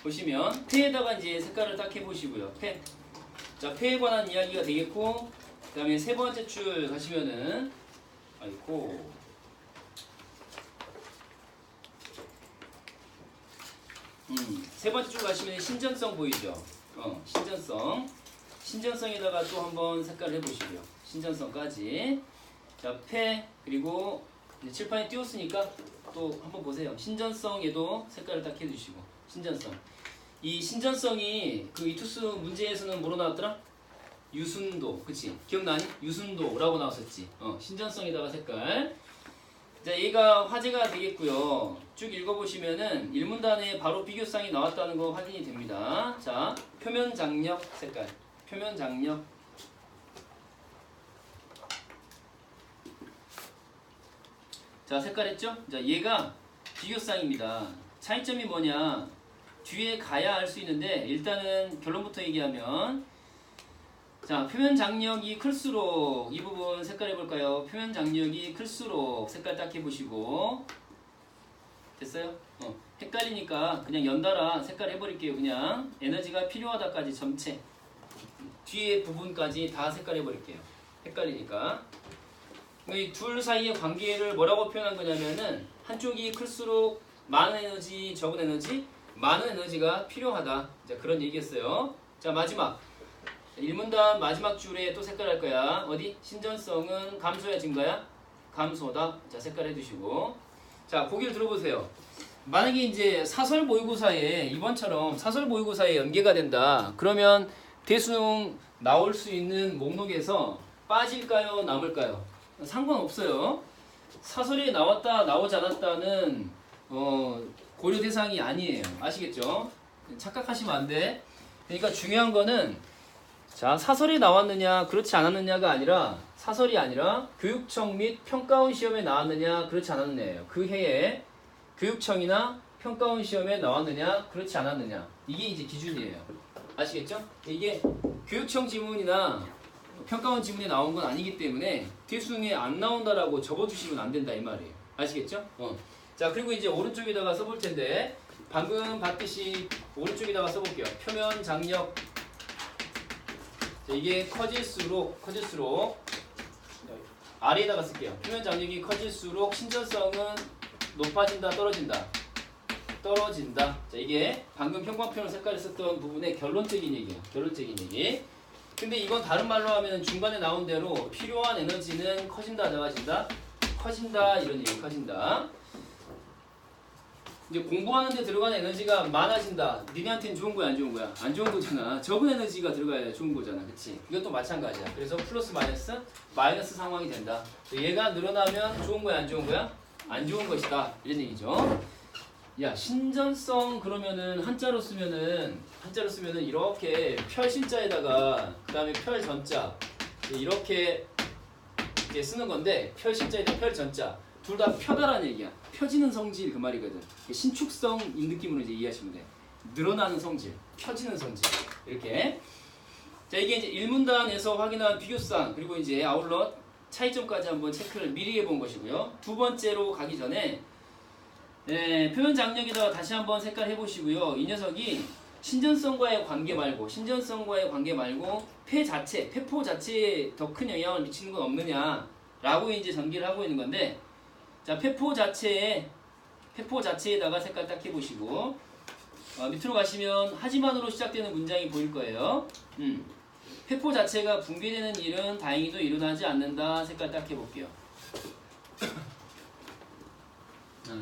보시면 폐에다가 이제 색깔을 딱 해보시고요. 폐. 자, 폐에 관한 이야기가 되겠고, 그 다음에 세 번째 줄 가시면은, 아이고. 세 번째 줄 가시면 신전성 보이죠? 신전성. 신전성에다가 또 한번 색깔을 해보시고요. 신전성까지. 자, 폐, 그리고 이제 칠판에 띄웠으니까 또 한번 보세요. 신전성에도 색깔을 딱 해주시고. 신전성. 이 신전성이 그 이투스 문제에서는 뭐로 나왔더라? 유순도. 그치? 기억나니? 유순도라고 나왔었지. 신전성에다가 색깔. 자, 얘가 화제가 되겠고요. 쭉 읽어보시면은 일문단에 바로 비교쌍이 나왔다는 거 확인이 됩니다. 자, 표면 장력 색깔. 표면 장력. 자, 색깔 했죠? 자, 얘가 비교쌍입니다. 차이점이 뭐냐? 뒤에 가야 알 수 있는데 일단은 결론부터 얘기하면, 자, 표면 장력이 클수록 이 부분 색깔 해볼까요? 표면 장력이 클수록 색깔 딱 해보시고. 됐어요? 헷갈리니까 그냥 연달아 색깔 해버릴게요. 그냥 에너지가 필요하다까지 전체 뒤에 부분까지 다 색깔 해버릴게요. 헷갈리니까. 이 둘 사이의 관계를 뭐라고 표현한 거냐면은, 한쪽이 클수록 많은 에너지, 적은 에너지, 많은 에너지가 필요하다. 자, 그런 얘기였어요. 자, 마지막 1문단 마지막 줄에 또 색깔 할 거야. 어디? 신전성은 감소야 증가야? 감소다. 자, 색깔 해주시고. 자, 보기를 들어보세요. 만약에 이제 사설 모의고사에 이번처럼 사설 모의고사에 연계가 된다. 그러면 대수능 나올 수 있는 목록에서 빠질까요? 남을까요? 상관없어요. 사설이 나왔다 나오지 않았다는 고려 대상이 아니에요. 아시겠죠? 착각하시면 안 돼. 그러니까 중요한 거는, 자, 사설이 나왔느냐 그렇지 않았느냐가 아니라, 사설이 아니라 교육청 및 평가원 시험에 나왔느냐 그렇지 않았느냐예요. 그 해에 교육청이나 평가원 시험에 나왔느냐 그렇지 않았느냐, 이게 이제 기준이에요. 아시겠죠? 이게 교육청 지문이나 평가원 지문에 나온 건 아니기 때문에 대수능에 안 나온다라고 접어주시면 안 된다 이 말이에요. 아시겠죠? 자, 그리고 이제 오른쪽에다가 써볼 텐데, 방금 봤듯이 오른쪽에다가 써볼게요. 표면 장력. 자, 이게 커질수록 아래에다가 쓸게요. 표면 장력이 커질수록 신전성은 높아진다, 떨어진다. 떨어진다. 자, 이게 방금 평광표현 색깔을 썼던 부분의 결론적인 얘기예요. 결론적인 얘기. 근데 이건 다른 말로 하면 중간에 나온 대로 필요한 에너지는 커진다, 작아진다? 커진다, 이런 얘기. 커진다. 이제 공부하는 데 들어가는 에너지가 많아진다. 니네한테는 좋은 거야, 안 좋은 거야? 안 좋은 거잖아. 적은 에너지가 들어가야 좋은 거잖아. 그치? 이것도 마찬가지야. 그래서 플러스 마이너스 상황이 된다. 얘가 늘어나면 좋은 거야, 안 좋은 거야? 안 좋은 것이다. 이런 얘기죠. 야, 신전성 그러면은 한자로 쓰면은 이렇게 펼신자에다가 그 다음에 펼전자 이렇게 쓰는 건데, 펼신자에다 펼전자 둘 다 펴다라는 얘기야. 펴지는 성질 그 말이거든. 신축성인 느낌으로 이제 이해하시면 돼. 늘어나는 성질, 펴지는 성질 이렇게. 자, 이게 이제 1문단에서 확인한 비교상, 그리고 이제 아울러 차이점까지 한번 체크를 미리 해본 것이고요. 두 번째로 가기 전에 표현 장력에다가 다시 한번 색깔 해보시고요. 이 녀석이 신전성과의 관계 말고 폐포 자체에 더 큰 영향을 미치는 건 없느냐라고 이제 전개를 하고 있는 건데, 자, 폐포 자체에다가 색깔 딱 해보시고, 밑으로 가시면 하지만으로 시작되는 문장이 보일 거예요. 폐포 자체가 붕괴되는 일은 다행히도 일어나지 않는다. 색깔 딱 해볼게요.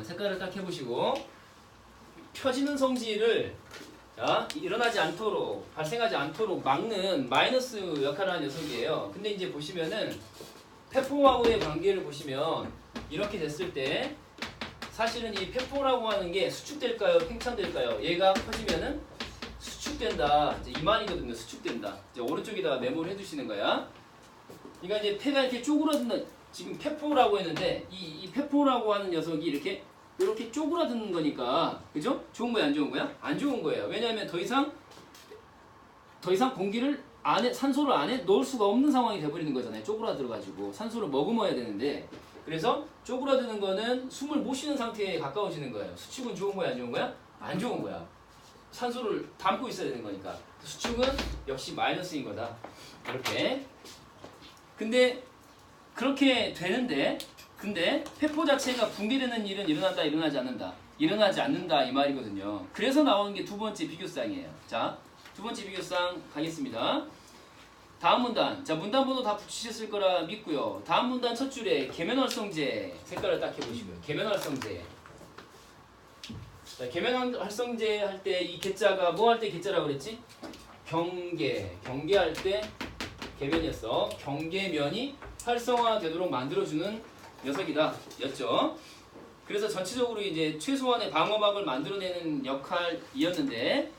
색깔을 딱 해보시고, 펴지는 성질을 일어나지 않도록, 발생하지 않도록 막는 마이너스 역할을 하는 녀석이에요. 근데 이제 보시면은 폐포하고의 관계를 보시면 이렇게 됐을 때 사실은 이 폐포라고 하는 게 수축될까요? 팽창될까요? 얘가 커지면은 수축된다. 이제 이 말이거든요. 수축된다. 이제 오른쪽에다가 메모를 해주시는 거야. 그러니까 이제 폐가 이렇게 쪼그라드는, 지금 폐포라고 했는데 이 폐포라고 하는 녀석이 이렇게 쪼그라드는 거니까, 그죠? 좋은 거야, 안 좋은 거야? 안 좋은 거예요. 왜냐하면 더 이상 공기를 산소를 안에 넣을 수가 없는 상황이 돼버리는 거잖아요. 쪼그라들어가지고 산소를 머금어야 되는데, 그래서 쪼그라드는 거는 숨을 못 쉬는 상태에 가까워지는 거예요. 수축은 좋은 거야, 안 좋은 거야? 안 좋은 거야. 산소를 담고 있어야 되는 거니까. 수축은 역시 마이너스인 거다. 이렇게. 근데 그렇게 되는데 근데 폐포 자체가 붕괴되는 일은 일어난다, 일어나지 않는다. 일어나지 않는다 이 말이거든요. 그래서 나오는 게 두 번째 비교쌍이에요. 자, 두 번째 비교쌍 가겠습니다. 다음 문단. 자, 문단번호 다 붙이셨을 거라 믿고요. 다음 문단 첫 줄에 계면활성제 색깔을 딱 해보시고요. 계면활성제. 자, 계면활성제 할 때 이 개자가 뭐 할 때 개자라고 그랬지? 경계할 때 계면이었어. 경계면이 활성화되도록 만들어주는 녀석이다 였죠. 그래서 전체적으로 이제 최소한의 방어막을 만들어내는 역할이었는데,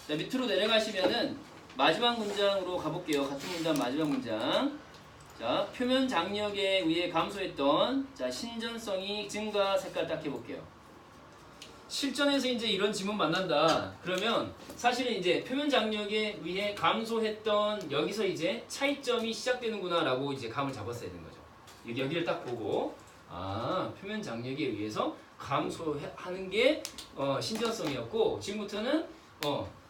자, 밑으로 내려가시면은 마지막 문장으로 가볼게요. 같은 문장 마지막 문장. 자, 표면 장력에 의해 감소했던 자 신전성이 증가 색깔 딱 해볼게요. 실전에서 이제 이런 지문 만난다. 그러면 사실은 이제 표면 장력에 의해 감소했던 여기서 이제 차이점이 시작되는구나라고 이제 감을 잡았어야 되는 거죠. 여기를 딱 보고 표면 장력에 의해서 감소하는 게 신전성이었고 지금부터는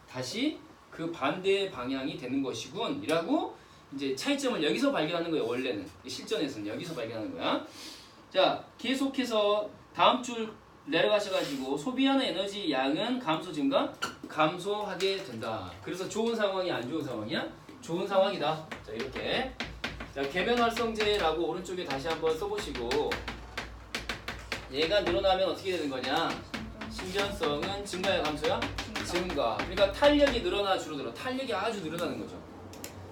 다시 그 반대 방향이 되는 것이군 이라고 이제 차이점을 여기서 발견하는 거예요. 원래는 실전에서는 여기서 발견하는 거야. 자, 계속해서 다음 줄 내려가셔가지고 소비하는 에너지 양은 감소 증가 감소하게 된다. 그래서 좋은 상황이 안 좋은 상황이야? 좋은 상황이다. 자, 이렇게. 자, 계면활성제라고 오른쪽에 다시 한번 써보시고 얘가 늘어나면 어떻게 되는 거냐? 신전성은 증가야 감소야? 증가. 그러니까 탄력이 늘어나 줄어들어. 탄력이 아주 늘어나는 거죠.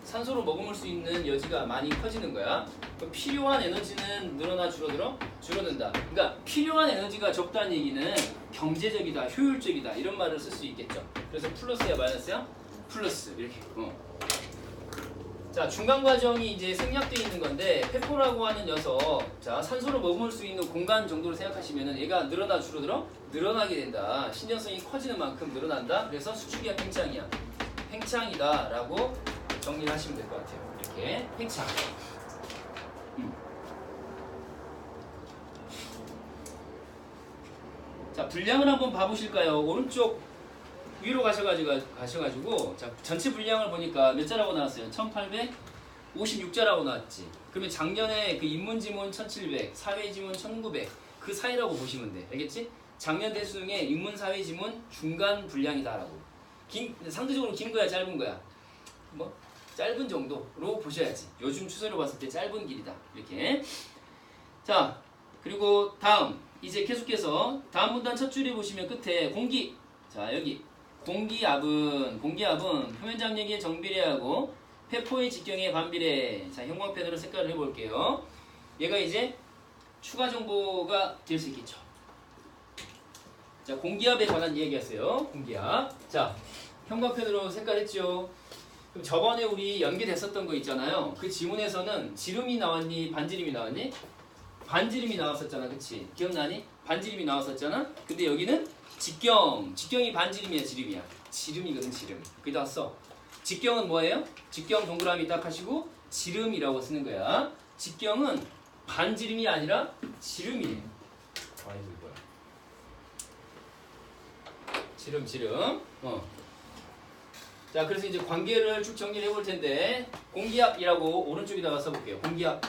산소를 머금을 수 있는 여지가 많이 커지는 거야. 필요한 에너지는 늘어나 줄어들어? 줄어든다. 그러니까 필요한 에너지가 적다는 얘기는 경제적이다, 효율적이다 이런 말을 쓸 수 있겠죠. 그래서 플러스야 마이너스야? 플러스 이렇게. 자, 중간 과정이 이제 생략되어 있는 건데 폐포라고 하는 녀석, 자 산소를 머금을 수 있는 공간 정도로 생각하시면은 얘가 늘어나 줄어들어? 늘어나게 된다. 신전성이 커지는 만큼 늘어난다. 그래서 수축이야 팽창이야? 팽창이다라고 정리를 하시면 될 것 같아요. 이렇게 팽창. 자, 분량을 한번 봐보실까요? 오른쪽 위로 가셔가지고 자, 전체 분량을 보니까 몇 자라고 나왔어요? 1856자라고 나왔지. 그러면 작년에 그 인문지문 1700, 사회지문 1900 그 사이라고 보시면 돼. 알겠지? 작년 대수능의 인문사회지문 중간 분량이다라고. 상대적으로 긴 거야 짧은 거야? 뭐 짧은 정도로 보셔야지. 요즘 추세로 봤을 때 짧은 길이다. 이렇게. 자, 그리고 다음 이제 계속해서 다음 문단 첫 줄에 보시면 끝에 공기. 자, 여기 공기압은 표면 장력에 정비례하고 폐포의 직경에 반비례. 자, 형광펜으로 색깔을 해볼게요. 얘가 이제 추가 정보가 될 수 있겠죠. 자, 공기압에 관한 얘기했어요. 공기압. 자, 형광펜으로 색깔했죠. 그럼 저번에 우리 연계됐었던 거 있잖아요. 그 지문에서는 지름이 나왔니? 반지름이 나왔니? 반지름이 나왔었잖아. 그치? 기억나니? 반지름이 나왔었잖아. 근데 여기는 직경이 반지름이야 지름이야? 지름이거든 지름. 거기다 써. 직경은 뭐예요? 직경 동그라미 딱 하시고 지름이라고 쓰는 거야. 직경은 반지름이 아니라 지름이에요. 아이고 이거야. 지름. 자, 그래서 이제 관계를 쭉 정리를 해볼 텐데 공기압이라고 오른쪽에다가 써볼게요. 공기압.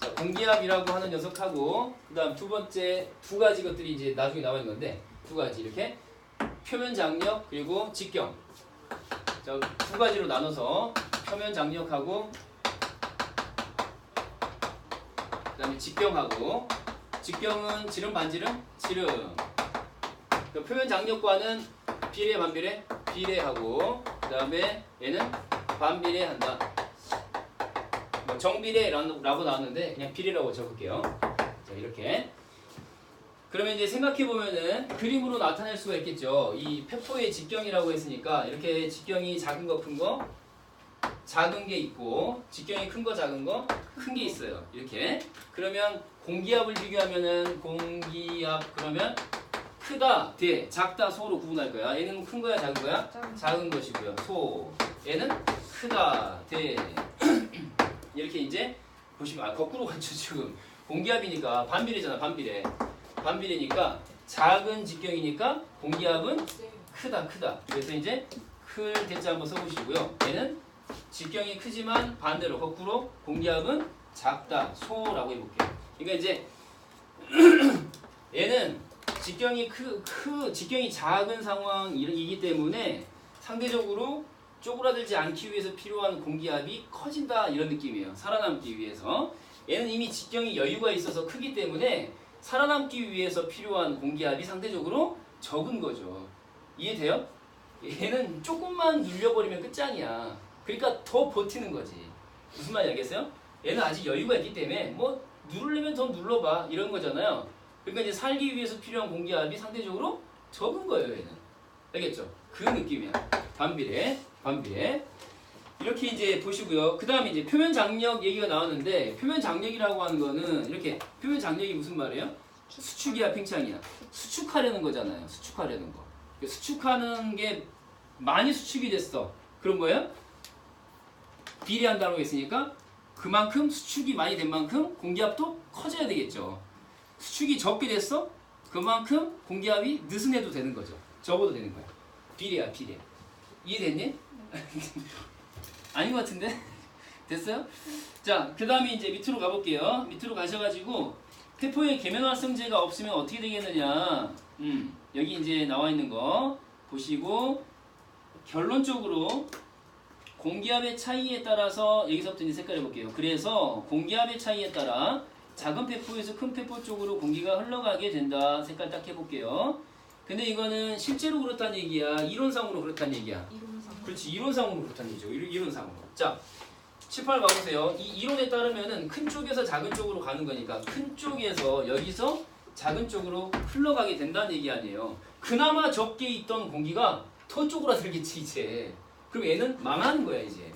자, 공기압이라고 하는 녀석하고 그다음 두 번째 두 가지 것들이 이제 나중에 나와 있는 건데 두 가지 이렇게 표면 장력 그리고 직경. 자, 두 가지로 나눠서 표면 장력하고 그다음에 직경하고. 직경은 지름 반지름 지름. 그 표면 장력과는 비례 반비례 비례하고 그다음에 얘는 반비례한다. 뭐 정비례라고 나왔는데 그냥 비례라고 적을게요. 자, 이렇게. 그러면 이제 생각해보면은 그림으로 나타낼 수가 있겠죠. 이 폐포의 직경이라고 했으니까 이렇게 직경이 작은 거 큰 거 작은 게 있고 직경이 큰 거 작은 거 큰 게 있어요. 이렇게. 그러면 공기압을 비교하면은 공기압 그러면 크다 대 작다 소로 구분할 거야. 얘는 큰 거야 작은 거야? 작은 것이고요. 소. 얘는 크다 대 이렇게 이제 보시면 거꾸로 갔죠 지금. 공기압이니까 반비례잖아 반비례. 반비례니까 작은 직경이니까 공기압은 크다. 그래서 이제 클 대자 한번 써보시고요. 얘는 직경이 크지만 반대로 거꾸로 공기압은 작다. 소라고 해볼게요. 그러니까 이제 얘는 직경이 작은 상황이기 때문에 상대적으로 쪼그라들지 않기 위해서 필요한 공기압이 커진다 이런 느낌이에요. 살아남기 위해서. 얘는 이미 직경이 여유가 있어서 크기 때문에 살아남기 위해서 필요한 공기압이 상대적으로 적은 거죠. 이해돼요? 얘는 조금만 눌려버리면 끝장이야. 그러니까 더 버티는 거지. 무슨 말인지 알겠어요? 얘는 아직 여유가 있기 때문에 뭐 누르려면 더 눌러봐 이런 거잖아요. 그러니까 이제 살기 위해서 필요한 공기압이 상대적으로 적은 거예요. 얘는. 알겠죠? 그 느낌이야. 반비례. 이렇게 이제 보시고요. 그 다음에 이제 표면 장력 얘기가 나왔는데 표면 장력이라고 하는 거는 이렇게 표면 장력이 무슨 말이에요? 수축이야 팽창이야? 수축하려는 거잖아요. 수축하려는 거. 수축하는 게 많이 수축이 됐어. 그런 거예요? 비례한다고 했으니까 그만큼 수축이 많이 된 만큼 공기압도 커져야 되겠죠. 수축이 적게 됐어? 그만큼 공기압이 느슨해도 되는 거죠. 적어도 되는 거야. 비례야 비례. 이해됐니? 아닌 것 같은데? 됐어요? 자, 그 다음에 이제 밑으로 가볼게요. 밑으로 가셔가지고 페포의 계면활성제가 없으면 어떻게 되겠느냐? 여기 이제 나와 있는 거 보시고 결론적으로 공기압의 차이에 따라서 여기서부터 이제 색깔 해볼게요. 그래서 공기압의 차이에 따라 작은 페포에서 큰 페포 쪽으로 공기가 흘러가게 된다. 색깔 딱 해볼게요. 근데 이거는 실제로 그렇다는 얘기야? 이론상으로 그렇다는 얘기야? 이론상. 그렇지, 이론상으로 그렇다는 얘기죠. 이론상으로. 자, 18 봐보세요. 이 이론에 따르면은 큰 쪽에서 작은 쪽으로 가는 거니까 큰 쪽에서 여기서 작은 쪽으로 흘러가게 된다는 얘기 아니에요. 그나마 적게 있던 공기가 더 쪼그라들겠지 이제. 그럼 얘는 망하는 거야 이제.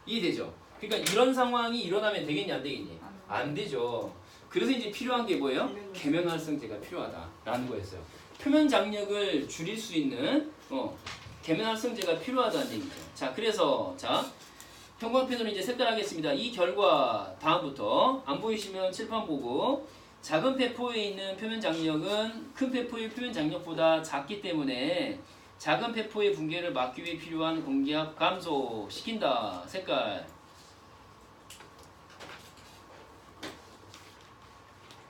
이해되죠? 그러니까 이런 상황이 일어나면 되겠니 안 되겠니? 안 되죠. 그래서 이제 필요한 게 뭐예요? 계면활성제가 필요하다라는 거였어요. 표면 장력을 줄일 수 있는 계면활성제가 필요하다는 얘기죠. 자, 그래서 자 형광펜으로 이제 색깔하겠습니다. 이 결과 다음부터 안 보이시면 칠판 보고 작은 페포에 있는 표면 장력은 큰 페포의 표면 장력보다 작기 때문에 작은 페포의 붕괴를 막기 위해 필요한 공기압 감소시킨다. 색깔.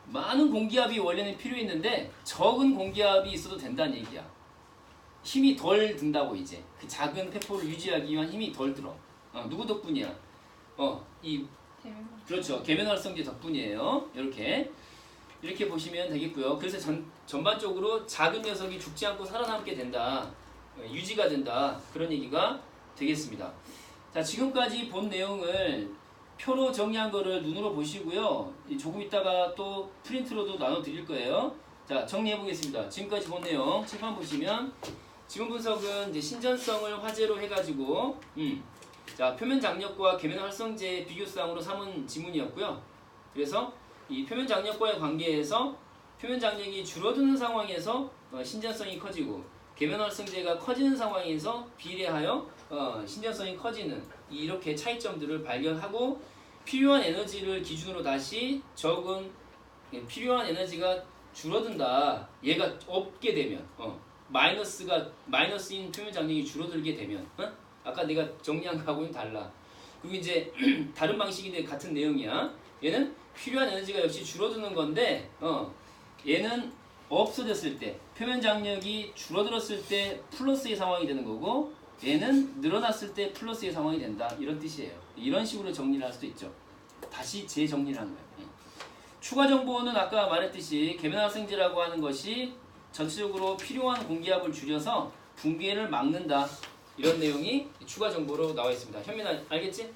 많은 공기압이 원래는 필요했는데 적은 공기압이 있어도 된다는 얘기야. 힘이 덜 든다고 이제. 그 작은 페포를 유지하기 위한 힘이 덜 들어. 누구 덕분이야? 그렇죠. 계면활성제 덕분이에요. 이렇게 보시면 되겠고요. 그래서 전반적으로 작은 녀석이 죽지 않고 살아남게 된다. 유지가 된다. 그런 얘기가 되겠습니다. 자, 지금까지 본 내용을 표로 정리한 거를 눈으로 보시고요. 조금 있다가 또 프린트로도 나눠 드릴 거예요. 자, 정리해 보겠습니다. 지금까지 본 내용 칠판 보시면 지문 분석은 이제 신전성을 화제로 해가지고 자, 표면 장력과 계면 활성제의 비교상으로 삼은 지문이었고요. 그래서 이 표면 장력과의 관계에서 표면 장력이 줄어드는 상황에서 신전성이 커지고 계면 활성제가 커지는 상황에서 비례하여 신전성이 커지는 이렇게 차이점들을 발견하고 필요한 에너지를 기준으로 다시 적은 필요한 에너지가 줄어든다. 얘가 없게 되면 마이너스인 표면 장력이 줄어들게 되면 아까 내가 정리한 거하고는 달라. 그리고 이제 다른 방식인데 같은 내용이야. 얘는 필요한 에너지가 역시 줄어드는 건데 얘는 없어졌을 때 표면 장력이 줄어들었을 때 플러스의 상황이 되는 거고 얘는 늘어났을 때 플러스의 상황이 된다. 이런 뜻이에요. 이런 식으로 정리를 할 수도 있죠. 다시 재정리를 하는 거예요. 추가 정보는 아까 말했듯이 계면활성제라고 하는 것이 전체적으로 필요한 공기압을 줄여서 붕괴를 막는다. 이런 내용이 추가 정보로 나와 있습니다. 현민아 알겠지?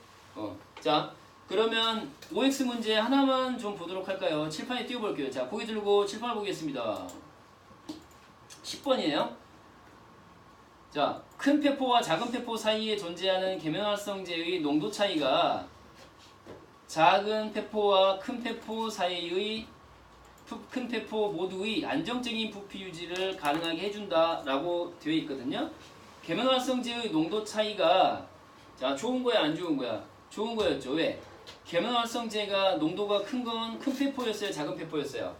자, 그러면 OX 문제 하나만 좀 보도록 할까요? 칠판에 띄워볼게요. 자, 고개 들고 칠판을 보겠습니다. 10번이에요. 자, 큰 페포와 작은 페포 사이에 존재하는 계면활성제의 농도 차이가 작은 페포와 큰 페포 사이의 큰 페포 모두의 안정적인 부피 유지를 가능하게 해준다 라고 되어 있거든요. 계면활성제의 농도 차이가 자 좋은 거야 안 좋은 거야? 좋은 거였죠. 왜? 계면활성제가 농도가 큰 건 큰 페포였어요? 작은 페포였어요?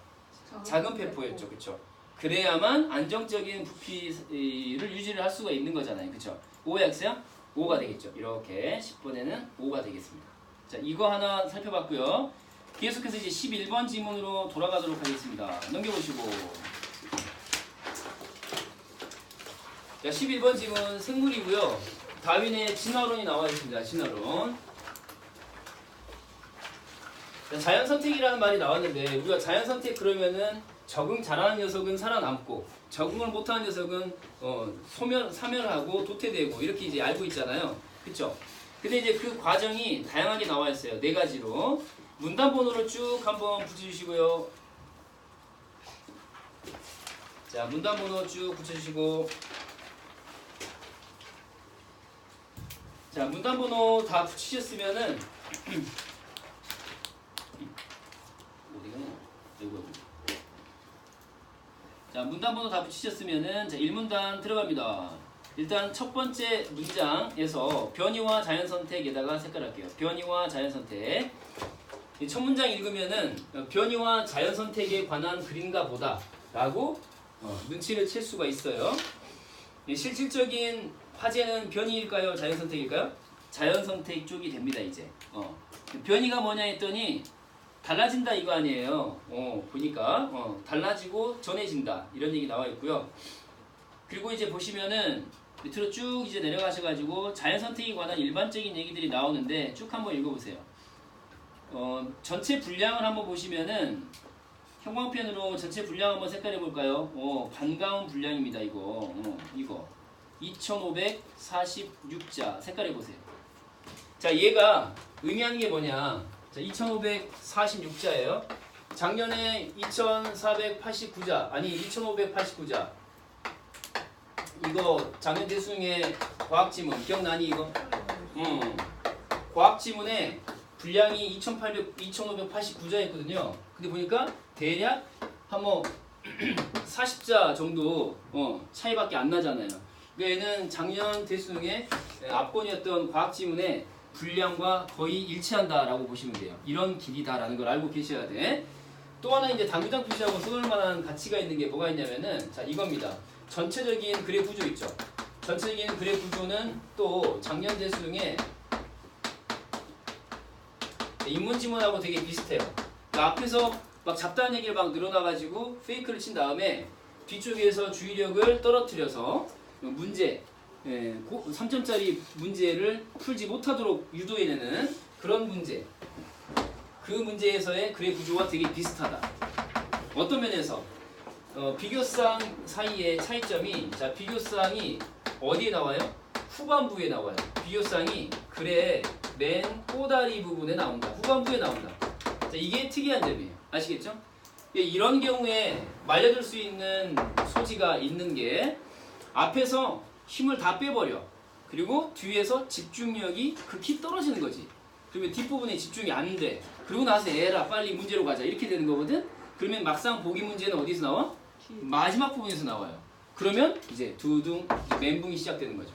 작은 페포였죠. 그쵸? 그래야만 안정적인 부피를 유지를 할 수가 있는 거잖아요. 그쵸? 5x야? 5가 되겠죠. 이렇게 10번에는 5가 되겠습니다. 자, 이거 하나 살펴봤고요. 계속해서 이제 11번 지문으로 돌아가도록 하겠습니다. 넘겨보시고. 자, 11번 지문 생물이고요. 다윈의 진화론이 나와 있습니다. 진화론. 자, 자연선택이라는 말이 나왔는데 우리가 자연선택 그러면은 적응 잘하는 녀석은 살아남고 적응을 못하는 녀석은 사멸하고 도태되고 이렇게 이제 알고 있잖아요. 그쵸? 근데 이제 그 과정이 다양하게 나와 있어요. 네 가지로. 문단 번호를 쭉 한번 붙여주시고요. 자, 문단 번호 쭉 붙여주시고. 자, 문단 번호 다 붙이셨으면은 자, 문단 번호 다 붙이셨으면은 자, 1문단 들어갑니다. 일단 첫 번째 문장에서 변이와 자연선택에다가 색깔할게요. 변이와 자연선택. 첫 문장 읽으면은 변이와 자연선택에 관한 글인가 보다 라고 눈치를 챌 수가 있어요. 실질적인 화제는 변이일까요? 자연선택일까요? 자연선택 쪽이 됩니다. 이제 변이가 뭐냐 했더니 달라진다 이거 아니에요. 보니까 달라지고 전해진다 이런 얘기 나와 있고요. 그리고 이제 보시면은 밑으로 쭉 이제 내려가셔가지고 자연선택에 관한 일반적인 얘기들이 나오는데 쭉 한번 읽어보세요. 전체 분량을 한번 보시면은 형광펜으로 전체 분량 한번 색깔해 볼까요? 반가운 분량입니다. 이거 2546자 색깔해 보세요. 자, 얘가 의미하는 게 뭐냐? 자, 2546자예요. 작년에 2489자 아니 2589자. 이거 작년 대수능의 과학지문 기억나니 이거? 과학지문에 분량이 2589자였거든요. 근데 보니까 대략 한 뭐 40자 정도 차이밖에 안 나잖아요. 얘는 작년 대수능의 압권이었던 과학지문의 분량과 거의 일치한다라고 보시면 돼요. 이런 길이다라는 걸 알고 계셔야 돼. 또 하나 이제 당구장 표시하고 써놓을 만한 가치가 있는 게 뭐가 있냐면은 자, 이겁니다. 전체적인 글의 구조 있죠. 전체적인 글의 구조는 또 작년 대수능의 인문지문하고 되게 비슷해요. 그러니까 앞에서 막 잡다한 얘기를 막 늘어나가지고 페이크를 친 다음에 뒤쪽에서 주의력을 떨어뜨려서 문제 3점짜리 문제를 풀지 못하도록 유도해내는 그런 문제. 그 문제에서의 글의 구조와 되게 비슷하다. 어떤 면에서 비교사항 사이의 차이점이 자, 비교사항이 어디에 나와요? 후반부에 나와요. 비교사항이 글의 맨 꼬다리 부분에 나온다. 후반부에 나온다. 자, 이게 특이한 점이에요. 아시겠죠? 이런 경우에 말려들 수 있는 소지가 있는 게 앞에서 힘을 다 빼버려. 그리고 뒤에서 집중력이 극히 떨어지는 거지. 그러면 뒷부분에 집중이 안 돼. 그러고 나서 에라 빨리 문제로 가자 이렇게 되는 거거든. 그러면 막상 보기 문제는 어디서 나와? 마지막 부분에서 나와요. 그러면 이제 두둥 멘붕이 시작되는 거죠.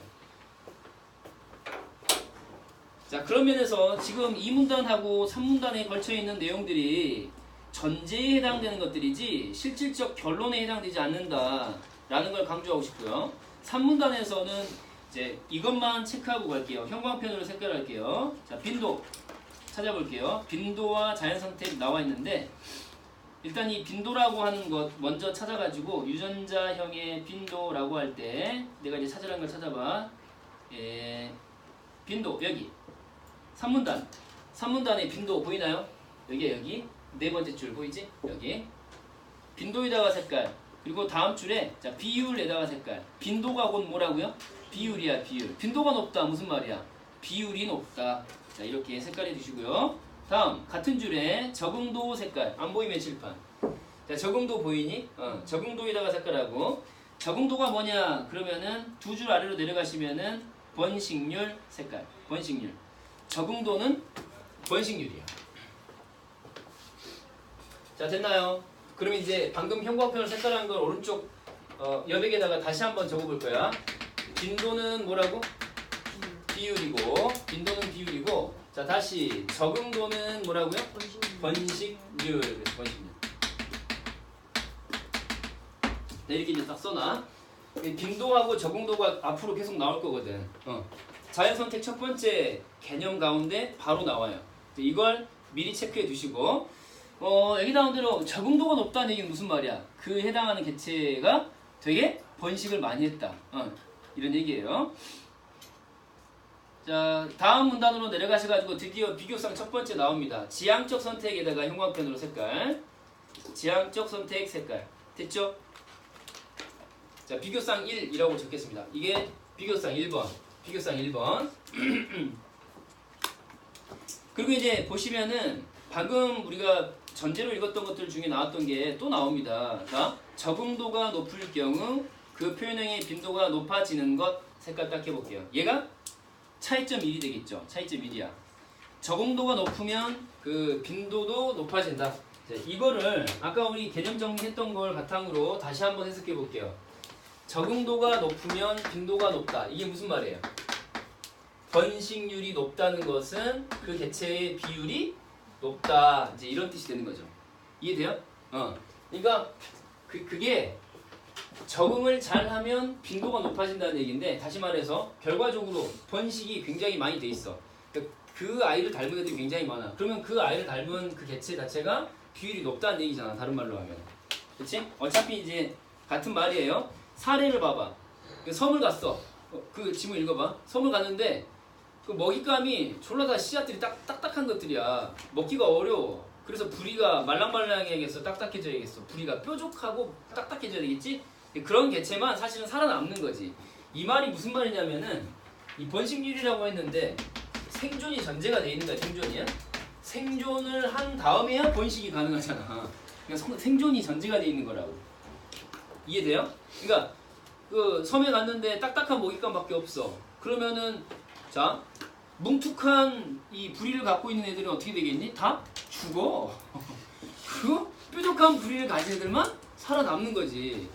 자, 그런 면에서 지금 2문단하고 3문단에 걸쳐있는 내용들이 전제에 해당되는 것들이지 실질적 결론에 해당되지 않는다라는 걸 강조하고 싶고요. 3문단에서는 이제 이것만 체크하고 갈게요. 형광펜으로 색깔할게요. 자, 빈도 찾아볼게요. 빈도와 자연선택 나와 있는데 일단 이 빈도라고 하는 것 먼저 찾아가지고 유전자형의 빈도라고 할 때 내가 이제 찾으라는 걸 찾아봐. 빈도 여기 3문단의 빈도 보이나요? 여기 네 번째 줄 보이지? 여기 빈도에다가 색깔 그리고 다음 줄에 자 비율에다가 색깔. 빈도가 곧 뭐라고요? 비율이야. 비율. 빈도가 높다 무슨 말이야? 비율이 높다. 자, 이렇게 색깔해 주시고요. 다음 같은 줄에 적응도 색깔. 안 보이면 칠판. 자, 적응도 보이니? 적응도에다가 색깔하고 적응도가 뭐냐? 그러면은 두 줄 아래로 내려가시면은 번식률 색깔. 번식률. 적응도는 번식률이야. 자, 됐나요? 그럼 이제 방금 형광펜으로 색깔한 걸 오른쪽 여백에다가 다시 한번 적어볼 거야. 빈도는 뭐라고? 비율이고 빈도는 비율이고 자, 다시 적응도는 뭐라고요? 번식률. 번식률. 이렇게 이제 딱 써놔. 빈도하고 적응도가 앞으로 계속 나올 거거든. 자연 선택 첫 번째 개념 가운데 바로 나와요. 이걸 미리 체크해 두시고, 여기 나온 대로 적응도가 높다는 얘기는 무슨 말이야? 그 해당하는 개체가 되게 번식을 많이 했다. 이런 얘기예요. 자, 다음 문단으로 내려가셔가지고 드디어 비교상 첫 번째 나옵니다. 지향적 선택에다가 형광펜으로 색깔. 지향적 선택 색깔. 됐죠? 자, 비교상 1이라고 적겠습니다. 이게 비교상 1번. 비교상 1번. 그리고 이제 보시면은 방금 우리가 전제로 읽었던 것들 중에 나왔던 게 또 나옵니다. 자, 적응도가 높을 경우 그 표현형의 빈도가 높아지는 것 색깔 딱 해볼게요. 얘가 차이점 1이 되겠죠. 차이점 1이야. 적응도가 높으면 그 빈도도 높아진다. 자, 이거를 아까 우리 개념 정리했던 걸 바탕으로 다시 한번 해석해 볼게요. 적응도가 높으면 빈도가 높다. 이게 무슨 말이에요? 번식률이 높다는 것은 그 개체의 비율이 높다. 이제 이런 뜻이 되는 거죠. 이해돼요? 그러니까 그게 적응을 잘하면 빈도가 높아진다는 얘기인데, 다시 말해서 결과적으로 번식이 굉장히 많이 돼 있어. 그 아이를 닮은 애들이 굉장히 많아. 그러면 그 아이를 닮은 그 개체 자체가 비율이 높다는 얘기잖아. 다른 말로 하면. 그렇지? 어차피 이제 같은 말이에요. 사례를 봐봐. 섬을 갔어. 그 지문 읽어봐. 섬을 갔는데 그 먹잇감이 졸라 다 씨앗들이 딱딱한 것들이야. 먹기가 어려워. 그래서 부리가 말랑말랑해야겠어. 딱딱해져야겠어. 부리가 뾰족하고 딱딱해져야 되겠지? 그런 개체만 사실은 살아남는 거지. 이 말이 무슨 말이냐면은, 이 번식률이라고 했는데 생존이 전제가 돼 있는 거야. 생존이야. 생존을 한 다음에야 번식이 가능하잖아. 그러니까 생존이 전제가 돼 있는 거라고. 이해돼요? 그러니까 그 섬에 갔는데 딱딱한 먹잇감밖에 없어. 그러면은 자, 뭉툭한 이 부리를 갖고 있는 애들은 어떻게 되겠니? 다 죽어. 그 뾰족한 부리를 가진 애들만 살아남는 거지.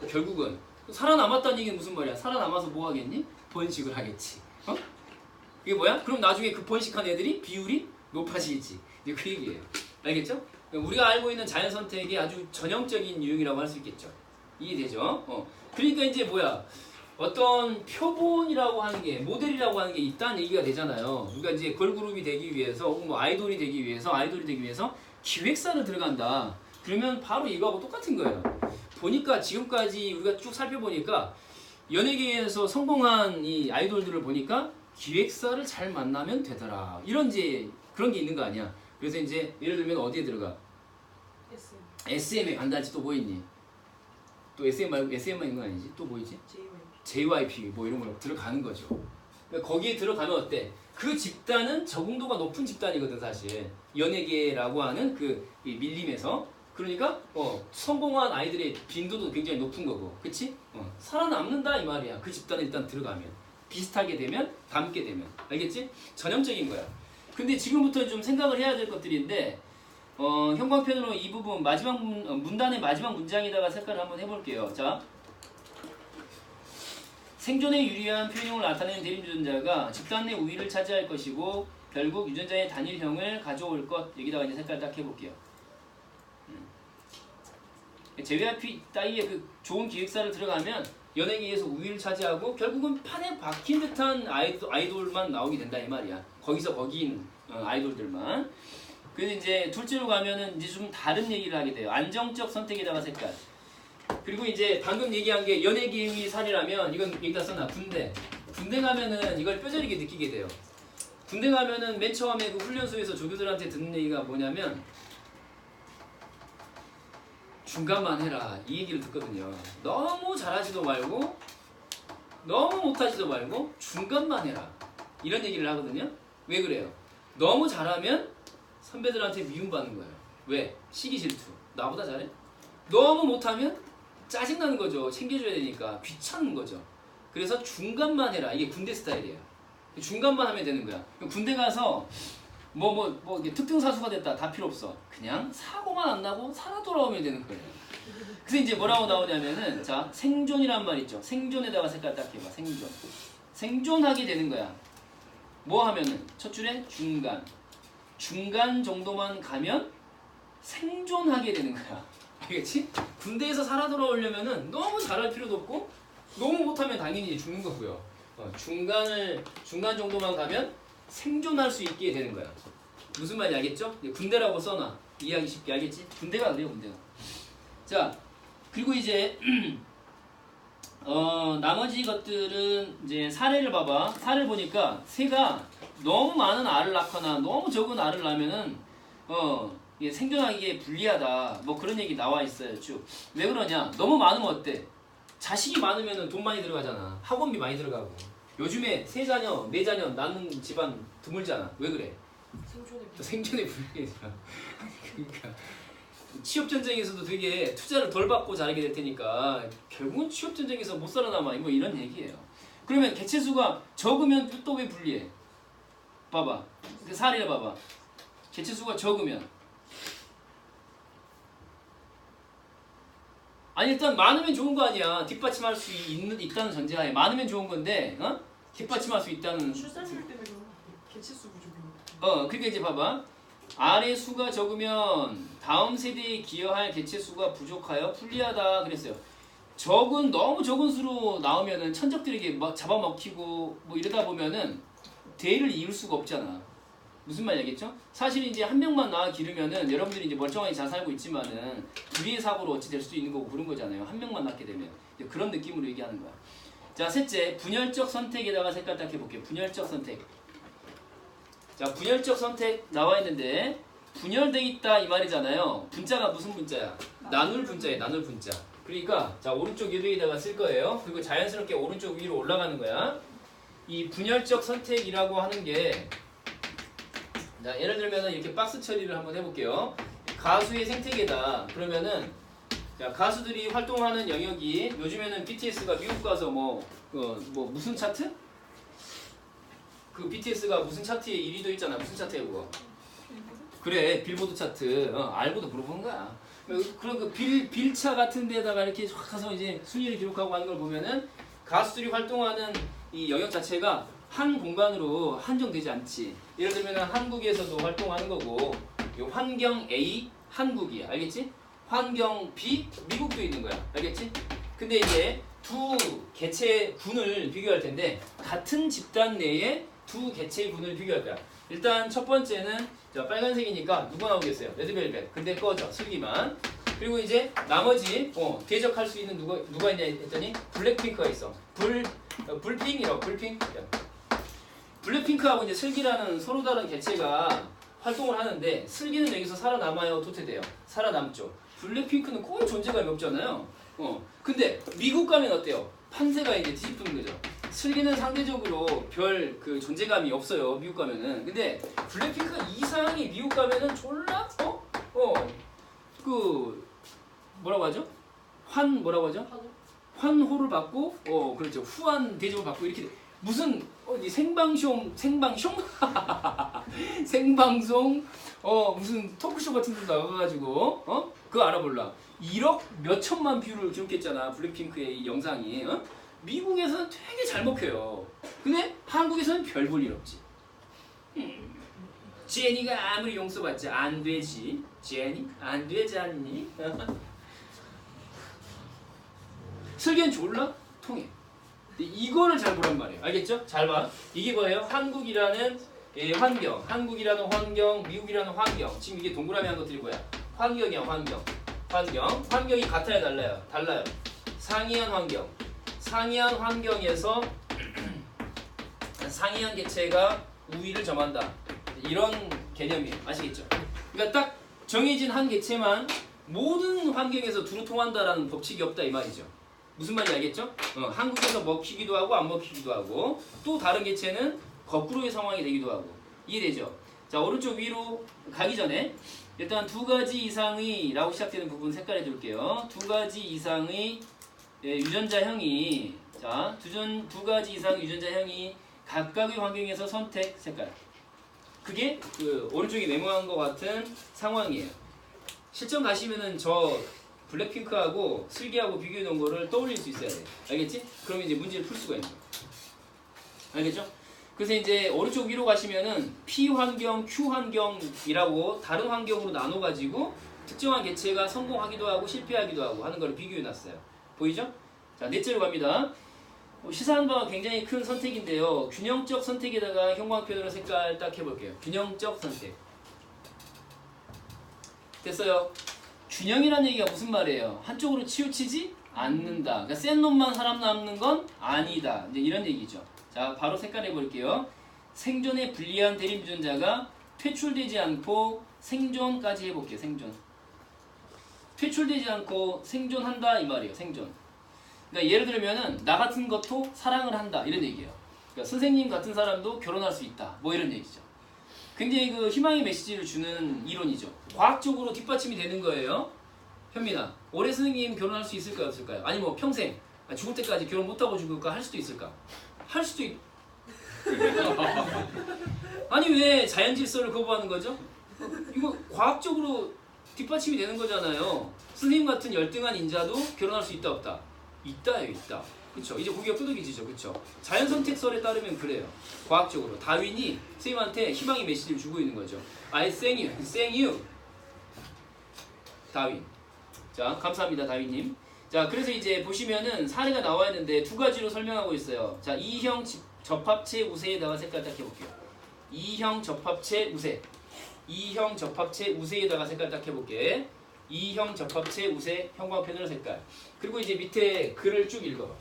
결국은 살아남았다는 얘기는 무슨 말이야? 살아남아서 뭐 하겠니? 번식을 하겠지. 이게 뭐야? 그럼 나중에 그 번식한 애들이 비율이 높아지겠지. 이제 그 얘기예요. 알겠죠? 우리가 알고 있는 자연 선택의 아주 전형적인 유형이라고 할 수 있겠죠. 이해되죠? 그러니까 이제 뭐야? 어떤 표본이라고 하는 게, 모델이라고 하는 게 있다는 얘기가 되잖아요. 그러니까 이제 걸그룹이 되기 위해서, 혹은 뭐 아이돌이 되기 위해서 기획사를 들어간다. 그러면 바로 이거하고 똑같은 거예요. 보니까 지금까지 우리가 쭉 살펴보니까 연예계에서 성공한 이 아이돌들을 보니까 기획사를 잘 만나면 되더라. 이런 이제 그런 게 있는 거 아니야. 그래서 이제 예를 들면 어디에 들어가? SM에 간다 할지 또 뭐 있니? 또 SM 말고 SM만 있는 거 아니지? 또 뭐 있지? JYP 뭐 이런 거 들어가는 거죠. 그러니까 거기에 들어가면 어때? 그 집단은 적응도가 높은 집단이거든 사실. 연예계라고 하는 그 밀림에서. 그러니까 성공한 아이들의 빈도도 굉장히 높은 거고, 그치? 살아남는다 이 말이야. 그 집단에 일단 들어가면, 비슷하게 되면, 닮게 되면, 알겠지? 전형적인 거야. 근데 지금부터 좀 생각을 해야 될 것들인데, 형광펜으로 이 부분 마지막 문단의 마지막 문장에다가 색깔을 한번 해볼게요. 자, 생존에 유리한 표현형을 나타내는 대립유전자가 집단 내 우위를 차지할 것이고 결국 유전자의 단일형을 가져올 것. 여기다가 이제 색깔 딱 해볼게요. JYP 따위의 그 좋은 기획사를 들어가면 연예계에서 우위를 차지하고 결국은 판에 박힌 듯한 아이돌만 나오게 된다 이 말이야. 거기서 거기인 아이돌들만. 그래서 이제 둘째로 가면은 이제 좀 다른 얘기를 하게 돼요. 안정적 선택에다가 색깔. 그리고 이제 방금 얘기한 게 연예계의 사례라면 이건 여기다 써놔. 군대 가면은 이걸 뼈저리게 느끼게 돼요. 군대 가면은 맨 처음에 그 훈련소에서 조교들한테 듣는 얘기가 뭐냐면 중간만 해라 이 얘기를 듣거든요. 너무 잘하지도 말고 너무 못하지도 말고 중간만 해라 이런 얘기를 하거든요. 왜 그래요? 너무 잘하면 선배들한테 미움받는 거예요. 왜? 시기 질투. 나보다 잘해? 너무 못하면 짜증나는 거죠. 챙겨줘야 되니까 귀찮은 거죠. 그래서 중간만 해라. 이게 군대 스타일이에요. 중간만 하면 되는 거야. 군대 가서 뭐 특등사수가 됐다 다 필요 없어. 그냥 사고만 안 나고 살아 돌아오면 되는 거예요. 그래서 이제 뭐라고 나오냐면은 자, 생존이란 말 있죠. 생존에다가 색깔 딱 해봐. 생존. 생존하게 되는 거야. 뭐 하면은 첫 줄에 중간 정도만 가면 생존하게 되는 거야. 알겠지? 군대에서 살아 돌아오려면은 너무 잘할 필요도 없고 너무 못하면 당연히 죽는 거고요. 중간 정도만 가면 생존할 수 있게 되는 거야. 무슨 말인지 알겠죠? 군대라고 써놔. 이해하기 쉽게 알겠지? 군대가 그래요, 군대가. 자, 그리고 이제 나머지 것들은 이제 사례를 봐봐. 사례를 보니까 새가 너무 많은 알을 낳거나 너무 적은 알을 낳으면은 이게 생존하기에 불리하다. 뭐 그런 얘기 나와 있어요, 쭉. 왜 그러냐? 너무 많으면 어때? 자식이 많으면은 돈 많이 들어가잖아. 학원비 많이 들어가고. 요즘에 세 자녀, 네 자녀 낳는 집안 드물잖아. 왜 그래? 생존에 불리해서. 그러니까 취업 전쟁에서도 되게 투자를 덜 받고 자라게 될 테니까 결국은 취업 전쟁에서 못 살아남아. 뭐 이런 얘기예요. 그러면 개체수가 적으면 또 왜 불리해? 봐봐. 그 사례를 봐봐. 개체수가 적으면. 아니 일단 많으면 좋은 거 아니야. 뒷받침할 수 있다는 전제하에 많으면 좋은 건데, 뒷받침할 수 있다는. 출산율 때문에 개체수 부족인 그러니까 이제 봐봐. R의 수가 적으면 다음 세대에 기여할 개체수가 부족하여 불리하다 그랬어요. 너무 적은 수로 나오면은 천적들에게 막 잡아먹히고 뭐 이러다 보면은 대를 이을 수가 없잖아. 무슨 말인지 알겠죠? 사실 이제 한 명만 낳아 기르면은 여러분들이 이제 멀쩡하게 잘 살고 있지만은 불의의 사고로 어찌 될 수도 있는 거고 그런 거잖아요. 한 명만 낳게 되면 그런 느낌으로 얘기하는 거야. 자, 셋째, 분열적 선택에다가 색깔 딱 해볼게요. 분열적 선택. 자, 분열적 선택 나와 있는데 분열돼 있다 이 말이잖아요. 분자가 무슨 분자야? 나눌 분자예요. 나눌 분자. 그러니까 자, 오른쪽 유도에다가 쓸 거예요. 그리고 자연스럽게 오른쪽 위로 올라가는 거야. 이 분열적 선택이라고 하는 게, 자, 예를 들면 이렇게 박스 처리를 한번 해볼게요. 가수의 생태계다. 그러면은 자, 가수들이 활동하는 영역이 요즘에는 BTS가 미국 가서 뭐 무슨 차트? 그 BTS가 무슨 차트에 1위도 있잖아. 무슨 차트에 그거? 그래, 빌보드 차트. 알고도 물어보는 거야. 그런 그 빌차 같은 데다가 이렇게 확 가서 이제 순위를 기록하고 하는 걸 보면은 가수들이 활동하는 이 영역 자체가 한 공간으로 한정되지 않지. 예를 들면 한국에서도 활동하는 거고, 요 환경 A 한국이야. 알겠지? 환경 B 미국도 있는 거야. 알겠지? 근데 이제 두 개체군을 비교할 텐데 같은 집단 내에 두 개체군을 비교할 거야. 일단 첫 번째는 자, 빨간색이니까 누가 나오겠어요? 레드벨벳. 근데 꺼져. 슬기만. 그리고 이제 나머지 대적할 수 있는 누가 있냐 했더니 블랙핑크가 있어. 불핑이라고. 불핑. 블랙핑크하고 이제 슬기라는 서로 다른 개체가 활동을 하는데 슬기는 여기서 살아남아요, 도태돼요? 살아남죠. 블랙핑크는 거의 존재감이 없잖아요. 근데 미국 가면 어때요? 판세가 이제 뒤집히는 거죠. 슬기는 상대적으로 별 그 존재감이 없어요, 미국 가면은. 근데 블랙핑크가 이상하게 미국 가면은 졸라 그 뭐라고 하죠? 뭐라고 하죠? 환호를 받고 그렇죠. 후한 대접을 받고 이렇게 무슨 생방송 생방송 무슨 토크쇼 같은 데 나가가지고 그거 알아볼라. 1억 몇천만 뷰를 기록했잖아, 블랙핑크의 이 영상이. 미국에서는 되게 잘 먹혀요. 근데 한국에서는 별 볼 일 없지. 제니가 아무리 용서받자 안 되지. 제니 안 되지 않니? 슬기는 졸라 통해. 이거를 잘 보란 말이에요. 알겠죠? 잘 봐. 이게 뭐예요? 한국이라는 환경, 한국이라는 환경, 미국이라는 환경. 지금 이게 동그라미 한 것들이 뭐야? 환경이야, 환경. 환경이 같아요, 달라요? 달라요. 상이한 환경. 상이한 환경에서 상이한 개체가 우위를 점한다. 이런 개념이에요. 아시겠죠? 그러니까 딱 정해진 한 개체만 모든 환경에서 두루 통한다라는 법칙이 없다 이 말이죠. 무슨 말인지 알겠죠? 한국에서 먹히기도 하고 안 먹히기도 하고 또 다른 개체는 거꾸로의 상황이 되기도 하고. 이해되죠? 자, 오른쪽 위로 가기 전에 일단 두 가지 이상의 라고 시작되는 부분 색깔해 줄게요. 두 가지 이상의 유전자형이 두 가지 이상의 유전자형이 각각의 환경에서 선택 색깔. 그게 그 오른쪽에 메모한 것 같은 상황이에요. 실전 가시면은 저 블랙핑크하고 슬기하고 비교해 놓은 거를 떠올릴 수 있어야 돼. 알겠지? 그러면 이제 문제를 풀 수가 있는 거야. 알겠죠? 그래서 이제 오른쪽 위로 가시면은 P 환경, Q 환경이라고 다른 환경으로 나눠 가지고 특정한 개체가 성공하기도 하고 실패하기도 하고 하는 걸 비교해 놨어요. 보이죠? 자, 넷째로 갑니다. 시사하는 바가 굉장히 큰 선택인데요. 균형적 선택에다가 형광펜으로 색깔 딱 해볼게요. 균형적 선택. 됐어요. 균형이라는 얘기가 무슨 말이에요? 한쪽으로 치우치지 않는다. 그러니까 센 놈만 살아남는 건 아니다. 이제 이런 얘기죠. 자, 바로 색깔 해볼게요. 생존에 불리한 대립유전자가 퇴출되지 않고 생존까지 해볼게요. 생존. 퇴출되지 않고 생존한다 이 말이에요. 생존. 그러니까 예를 들면은 나 같은 것도 사랑을 한다 이런 얘기예요. 그러니까 선생님 같은 사람도 결혼할 수 있다. 뭐 이런 얘기죠. 굉장히 그 희망의 메시지를 주는 이론이죠. 과학적으로 뒷받침이 되는 거예요. 현민아, 올해 선생님 결혼할 수 있을까요? 없을까요? 아니 뭐 평생 죽을 때까지 결혼 못하고 죽을까? 할 수도 있을까? 할 수도 있... 아니 왜 자연 질서를 거부하는 거죠? 이거 과학적으로 뒷받침이 되는 거잖아요. 선생님 같은 열등한 인자도 결혼할 수 있다 없다? 있다요, 있다. 그쵸? 이제 고개가 끄덕이지죠, 그쵸? 자연 선택설에 따르면 그래요. 과학적으로 다윈이 선생님한테 희망의 메시지를 주고 있는 거죠. I thank you, thank you. 다윈. 자, 감사합니다, 다윈님. 자, 그래서 이제 보시면은 사례가 나와 있는데 두 가지로 설명하고 있어요. 자, E형 접합체 우세에다가 색깔 딱 해볼게요. E형 접합체 우세. E형 접합체 우세에다가 색깔 딱 해볼게. E형 접합체 우세 형광펜으로 색깔. 그리고 이제 밑에 글을 쭉 읽어봐.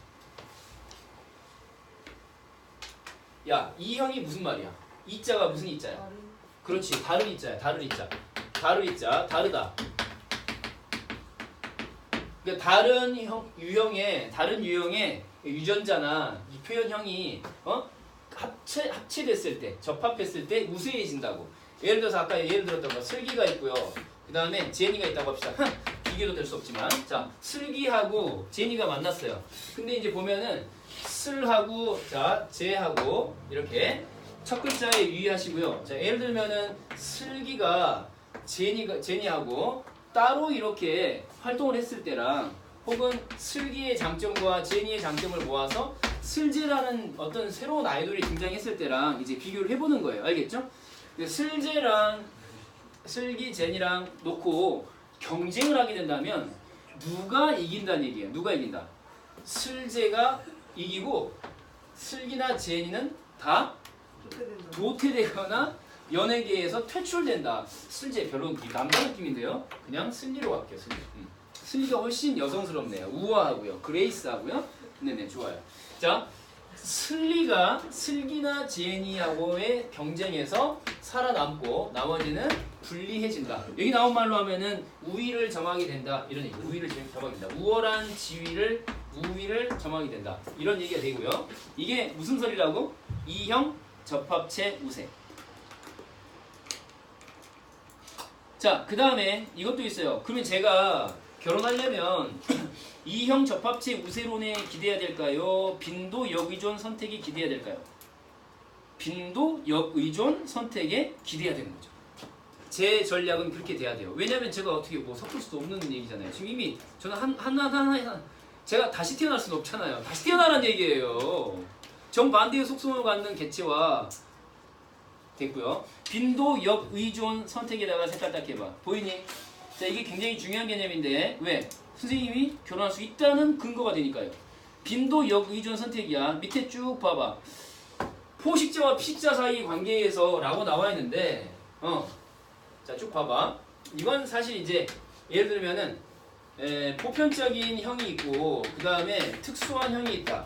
야, E형이 무슨 말이야? 이자가 무슨 이자야? 그렇지, 다른 이자야. 다른 이자. 다른 이자, 다르다. 그러니까 다른 유형의 유전자나 이 표현형이 합체됐을 때, 접합했을 때 우세해진다고. 예를 들어서 아까 예를 들었던 거 슬기가 있고요. 그 다음에 제니가 있다고 합시다. 비교도 될 수 없지만, 자, 슬기하고 제니가 만났어요. 근데 이제 보면은 슬하고 자 제하고 이렇게 첫 글자에 유의하시고요. 자, 예를 들면은 슬기가 제니하고 따로 이렇게 활동을 했을 때랑 혹은 슬기의 장점과 제니의 장점을 모아서 슬제라는 어떤 새로운 아이돌이 등장했을 때랑 이제 비교를 해보는 거예요. 알겠죠? 슬제랑 슬기, 제니랑 놓고 경쟁을 하게 된다면 누가 이긴다는 얘기예요. 누가 이긴다? 슬제가 이기고 슬기나 제니는 다 도태되거나 연예계에서 퇴출된다. 슬제 별로 남자 느낌인데요. 그냥 슬리로 갈게요. 슬리. 슬리가 훨씬 여성스럽네요. 우아하고요. 그레이스하고요. 네네, 좋아요. 자, 슬기나 제니하고의 경쟁에서 살아남고 나머지는 불리해진다. 여기 나온 말로 하면은 우위를 점하게 된다. 이런 얘기. 우위를 점하게 된다. 우월한 우위를 점하게 된다. 이런 얘기가 되고요. 이게 무슨 소리라고? E형 접합체 우세. 자, 그 다음에 이것도 있어요. 그러면 제가 결혼하려면 E형 접합체 우세론에 기대해야 될까요? 빈도 역의존 선택에 기대해야 될까요? 빈도 역의존 선택에 기대해야 되는 거죠. 제 전략은 그렇게 돼야 돼요. 왜냐면 제가 어떻게 뭐 섞을 수도 없는 얘기잖아요. 지금 이미 저는 하나 제가 다시 태어날 수는 없잖아요. 다시 태어나라는 얘기예요. 정반대의 속성을 갖는 개체와 됐고요. 빈도 역의존 선택에다가 색깔 딱 해봐. 보이니? 자, 이게 굉장히 중요한 개념인데 왜? 선생님이 결혼할 수 있다는 근거가 되니까요. 빈도 역의존 선택이야. 밑에 쭉 봐봐. 포식자와 피식자 사이 관계에서 라고 나와 있는데 자, 쭉 봐봐. 이건 사실 이제 예를 들면은 보편적인 형이 있고 그 다음에 특수한 형이 있다.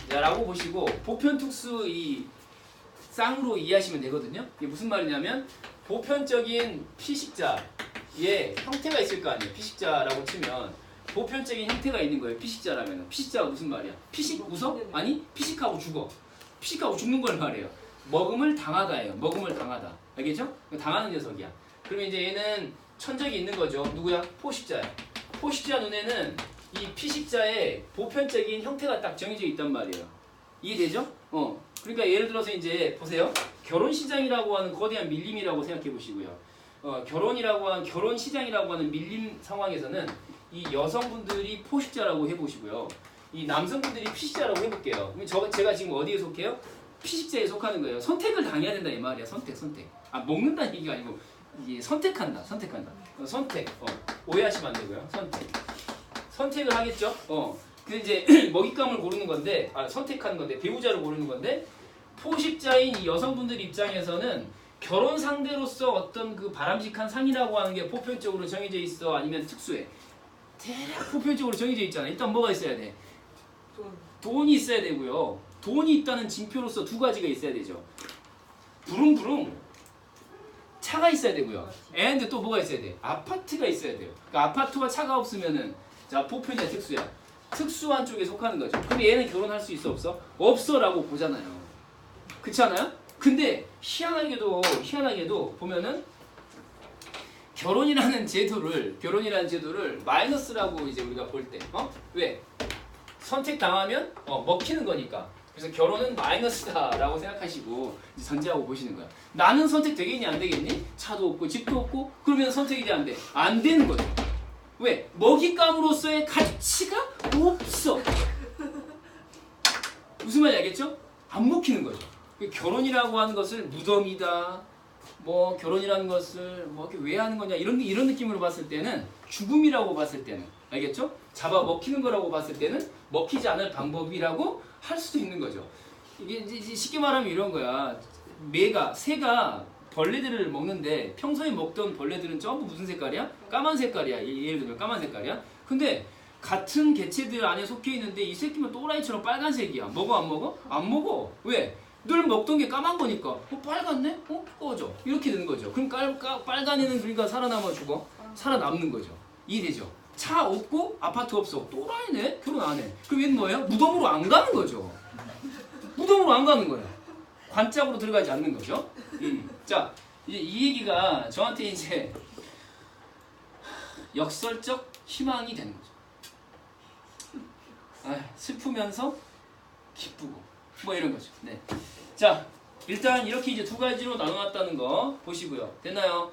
자, 라고 보시고 보편 특수 이 쌍으로 이해하시면 되거든요. 이게 무슨 말이냐면 보편적인 피식자의 형태가 있을 거 아니에요. 피식자라고 치면 보편적인 형태가 있는 거예요. 피식자라면. 피식자가 무슨 말이야? 피식 웃어? 아니 피식하고 죽어. 피식하고 죽는 걸 말해요. 먹음을 당하다예요. 먹음을 당하다. 알겠죠? 당하는 녀석이야. 그러면 이제 얘는 천적이 있는 거죠. 누구야? 포식자야. 포식자 눈에는 이 피식자의 보편적인 형태가 딱 정해져 있단 말이에요. 이해되죠? 그러니까 예를 들어서 이제 보세요. 결혼 시장이라고 하는 거대한 밀림이라고 생각해 보시고요. 결혼이라고 하는 결혼 시장이라고 하는 밀림 상황에서는 이 여성분들이 포식자라고 해보시고요. 이 남성분들이 피식자라고 해볼게요. 그럼 제가 지금 어디에 속해요? 피식자에 속하는 거예요. 선택을 당해야 된다 이 말이야. 선택. 아, 먹는다는 얘기가 아니고 이게 선택한다. 선택. 오해하시면 안 되고요. 선택을 하겠죠. 그 이제 먹잇감을 고르는 건데, 선택하는 건데, 배우자를 고르는 건데, 포식자인 이 여성분들 입장에서는 결혼 상대로서 어떤 그 바람직한 상이라고 하는 게 보편적으로 정해져 있어, 아니면 특수해? 대략 보편적으로 정해져 있잖아. 일단 뭐가 있어야 돼? 돈이 있어야 되고요. 돈이 있다는 징표로서 두 가지가 있어야 되죠. 부릉부릉 차가 있어야 되고요. and 또 뭐가 있어야 돼? 아파트가 있어야 돼요. 그러니까 아파트와 차가 없으면은 자 보편이야 특수야? 특수한 쪽에 속하는 거죠. 근데 얘는 결혼할 수 있어 없어? 없어라고 보잖아요. 그렇지 않아요? 근데 희한하게도 보면은 결혼이라는 제도를 마이너스라고 이제 우리가 볼 때, 왜? 선택당하면 먹히는 거니까. 그래서 결혼은 마이너스다라고 생각하시고 이제 전제하고 보시는 거야. 나는 선택 되겠니 안 되겠니? 차도 없고 집도 없고 그러면 선택이 돼 안 돼? 안 되는 거죠. 왜? 먹잇감으로서의 가치가 없어. 무슨 말인지 알겠죠? 안 먹히는 거죠. 결혼이라고 하는 것을 무덤이다. 뭐 결혼이라는 것을 뭐 이렇게 왜 하는 거냐 이런 느낌으로 봤을 때는 죽음이라고 봤을 때는 알겠죠? 잡아 먹히는 거라고 봤을 때는 먹히지 않을 방법이라고 할 수도 있는 거죠. 이게 이제 쉽게 말하면 이런 거야. 새가 벌레들을 먹는데 평소에 먹던 벌레들은 전부 무슨 색깔이야? 까만 색깔이야. 예를 들면 까만 색깔이야. 근데 같은 개체들 안에 속해 있는데 이 새끼만 또라이처럼 빨간색이야. 먹어 안 먹어? 안 먹어. 왜? 늘 먹던 게 까만 거니까 빨갛네? 꺼져. 이렇게 되는 거죠. 그럼 빨간 애는 그러니까 살아남아 죽어? 살아남는 거죠. 이해되죠? 차 없고 아파트 없어. 또라이네? 결혼 안 해. 그럼 얘는 뭐예요? 무덤으로 안 가는 거죠. 무덤으로 안 가는 거예요. 관짝으로 들어가지 않는 거죠. 자, 이제 이 얘기가 저한테 이제 역설적 희망이 되는 거죠. 슬프면서 기쁘고 뭐 이런 거죠. 네. 자, 일단 이렇게 이제 두 가지로 나눠놨다는 거 보시고요. 됐나요?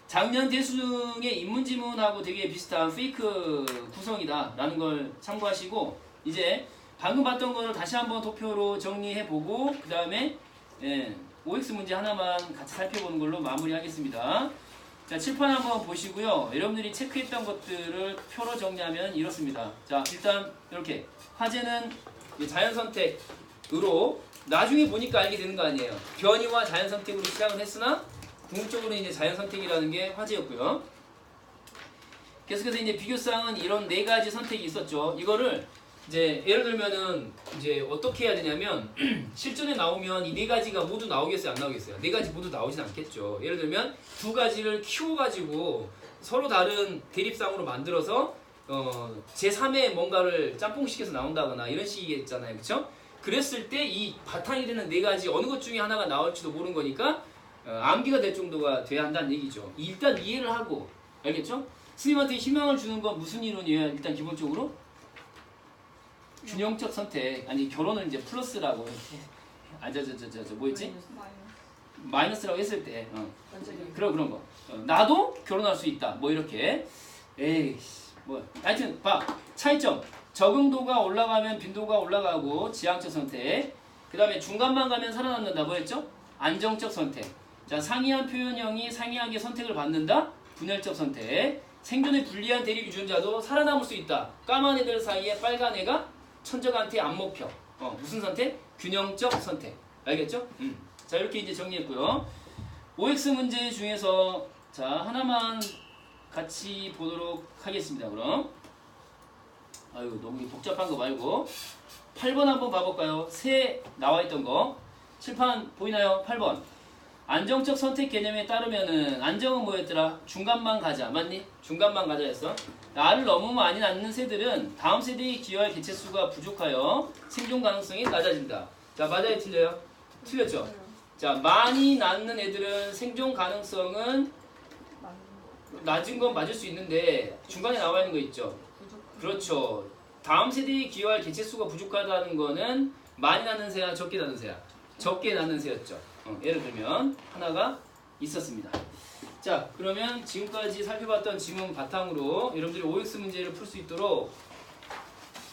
작년 대수능의 인문지문하고 되게 비슷한 페이크 구성이다라는 걸 참고하시고 이제 방금 봤던 거를 다시 한번 도표로 정리해보고 그 다음에 OX 문제 하나만 같이 살펴보는 걸로 마무리하겠습니다. 자, 칠판 한번 보시고요. 여러분들이 체크했던 것들을 표로 정리하면 이렇습니다. 자, 일단 이렇게 화제는 자연선택으로 나중에 보니까 알게 되는 거 아니에요. 변이와 자연선택으로 시작을 했으나 궁극적으로 이제 자연선택이라는 게 화제였고요. 계속해서 이제 비교사항은 이런 네 가지 선택이 있었죠. 이거를 이제 예를 들면은 이제 어떻게 해야 되냐면 실전에 나오면 이 네 가지가 모두 나오겠어요, 안 나오겠어요? 네 가지 모두 나오진 않겠죠. 예를 들면 두 가지를 키워가지고 서로 다른 대립상으로 만들어서 제3의 뭔가를 짬뽕시켜서 나온다거나 이런 식이겠잖아요, 그렇죠? 그랬을 때 이 바탕이 되는 네 가지 어느 것 중에 하나가 나올지도 모르는 거니까 암기가 될 정도가 돼야 한다는 얘기죠. 일단 이해를 하고 알겠죠? 스님한테 희망을 주는 건 무슨 이론이에요? 일단 기본적으로 균형적 선택. 아니 결혼을 이제 플러스라고 뭐였지? 마이너스라고 했을 때 그런 거. 나도 결혼할 수 있다. 뭐 이렇게. 뭐 하여튼 봐. 차이점. 적응도가 올라가면 빈도가 올라가고 지향적 선택. 그 다음에 중간만 가면 살아남는다. 뭐였죠? 안정적 선택. 자, 상이한 표현형이 상이하게 선택을 받는다. 분열적 선택. 생존에 불리한 대립 유전자도 살아남을 수 있다. 까만 애들 사이에 빨간 애가 천적한테 안 먹혀. 무슨 선택? 균형적 선택. 알겠죠? 자, 이렇게 이제 정리했고요. OX 문제 중에서 자, 하나만 같이 보도록 하겠습니다. 그럼 아유, 너무 복잡한 거 말고 8번 한번 봐볼까요? 새 나와있던 거 칠판 보이나요? 8번 안정적 선택 개념에 따르면은 안정은 뭐였더라? 중간만 가자. 맞니? 중간만 가자 했어. 나를 너무 많이 낳는 새들은 다음 세대에 기여할 개체수가 부족하여 생존 가능성이 낮아진다. 자, 맞아요? 틀려요? 틀렸죠? 자, 많이 낳는 애들은 생존 가능성은 낮은 건 맞을 수 있는데 중간에 나와 있는 거 있죠? 그렇죠. 다음 세대에 기여할 개체수가 부족하다는 거는 많이 낳는 새야, 적게 낳는 새야? 적게 낳는 새였죠. 예를 들면 하나가 있었습니다. 자, 그러면 지금까지 살펴봤던 지문 바탕으로 여러분들이 OX 문제를 풀 수 있도록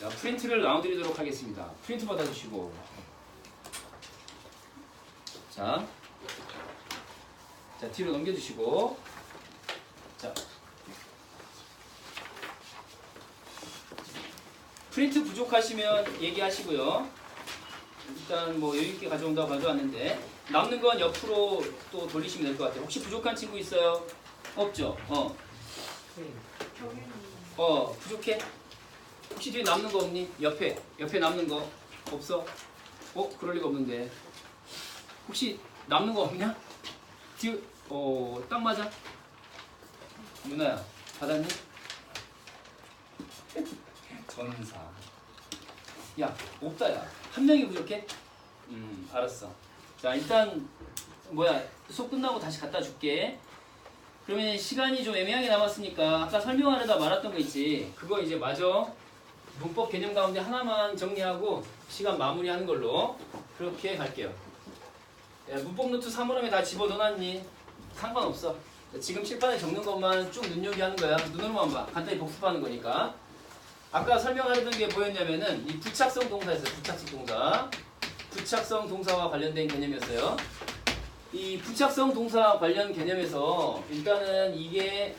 자, 프린트를 나눠드리도록 하겠습니다. 프린트 받아주시고 자, 자, 뒤로 넘겨주시고. 자. 프린트 부족하시면 얘기하시고요. 일단 뭐 여유있게 가져온다고 가져왔는데, 남는 건 옆으로 또 돌리시면 될 것 같아요. 혹시 부족한 친구 있어요? 없죠? 경윤이. 부족해? 혹시 뒤에 남는 거 없니? 옆에 남는 거 없어? 그럴 리가 없는데. 혹시 남는 거 없냐? 뒤에, 딱 맞아? 누나야, 받았니? 전사. 야, 없다, 야. 한 명이 부족해? 알았어. 자, 일단, 수업 끝나고 다시 갖다 줄게. 그러면 시간이 좀 애매하게 남았으니까, 아까 설명하려다 말았던 거 있지? 그거 이제 마저 문법 개념 가운데 하나만 정리하고 시간 마무리하는 걸로 그렇게 갈게요. 야, 문법 노트 사물함에 다 집어넣어놨니? 상관없어. 지금 칠판에 적는 것만 쭉 눈여겨하는 거야. 눈으로만 봐. 간단히 복습하는 거니까. 아까 설명하려던 게 뭐였냐면은 이 부착성 동사였어요. 부착성 동사. 부착성 동사와 관련된 개념이었어요. 이 부착성 동사 관련 개념에서 일단은 이게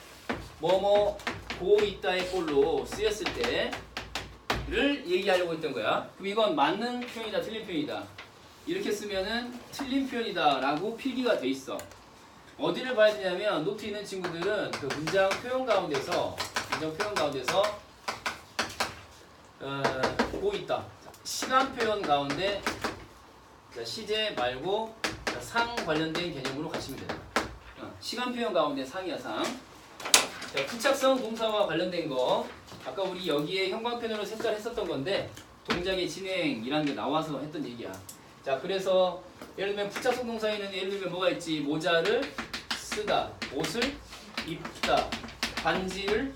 뭐뭐 고 있다의 꼴로 쓰였을 때를 얘기하려고 했던 거야. 그럼 이건 맞는 표현이다, 틀린 표현이다. 이렇게 쓰면은 틀린 표현이다 라고 필기가 돼 있어. 어디를 봐야 되냐면 노트 있는 친구들은 그 문장 표현 가운데서 고 있다. 시간 표현 가운데 시제 말고 상 관련된 개념으로 가시면 돼요. 시간 표현 가운데 상이야, 상. 자, 부착성 동사와 관련된 거. 아까 우리 여기에 형광펜으로 색깔했었던 건데 동작의 진행이라는 게 나와서 했던 얘기야. 자, 그래서 예를 들면 부착성 동사에는 예를 들면 뭐가 있지? 모자를 쓰다, 옷을 입다, 반지를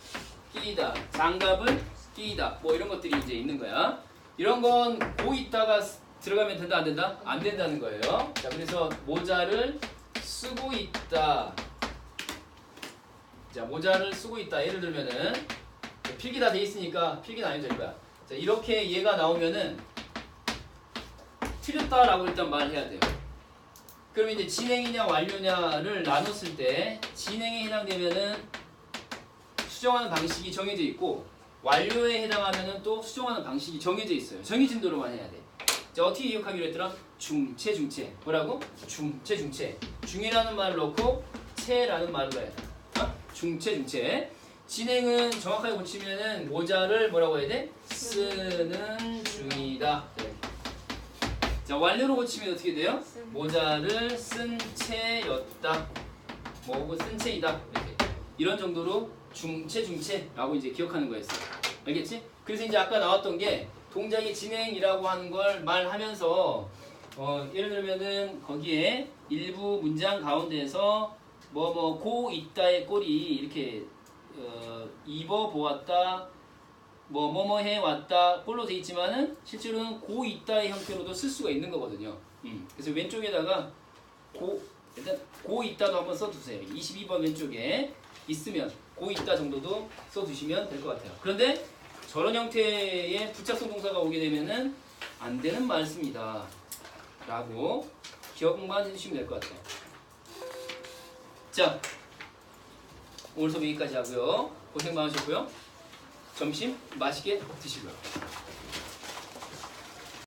끼다, 장갑을 끼다, 뭐 이런 것들이 이제 있는 거야. 이런 건 고 있다가 들어가면 된다, 안 된다? 안 된다는 거예요. 자, 그래서 모자를 쓰고 있다. 자, 모자를 쓰고 있다. 예를 들면은 필기 다 돼 있으니까 필기는 안 해도 될 거야. 자, 이렇게 얘가 나오면은 틀렸다라고 일단 말을 해야 돼요. 그러면 이제 진행이냐 완료냐를 나눴을 때 진행에 해당되면은 수정하는 방식이 정해져 있고 완료에 해당하면은 또 수정하는 방식이 정해져 있어요. 정해진 대로만 해야 돼. 자, 어떻게 기억하기로 했더라? 중체, 중체. 뭐라고? 중체, 중체. 중이라는 말을 넣고 체라는 말을 넣어야 돼. 중체, 중체. 진행은 정확하게 고치면은 모자를 뭐라고 해야 돼? 쓰는 중이다. 네. 자, 완료로 고치면 어떻게 돼요? 모자를 쓴 채였다. 뭐고 쓴 채이다. 이렇게. 이런 정도로 중체, 중체라고 이제 기억하는 거였어. 알겠지? 그래서 이제 아까 나왔던 게 동작의 진행이라고 하는 걸 말하면서 예를 들면은 거기에 일부 문장 가운데에서 고 있다의 꼴이 이렇게 입어 보았다, 뭐뭐 해 왔다 꼴로 돼 있지만은 실제로는 고 있다의 형태로도 쓸 수가 있는 거거든요. 그래서 왼쪽에다가 일단 고 있다도 한번 써두세요. 22번 왼쪽에 있으면 고 있다 정도도 써두시면 될 것 같아요. 그런데 저런 형태의 부착성 동사가 오게 되면은 안 되는 말씀이다 라고 기억만 해주시면 될 것 같아요. 자, 오늘 수업 여기까지 하고요. 고생 많으셨고요. 점심 맛있게 드시고요.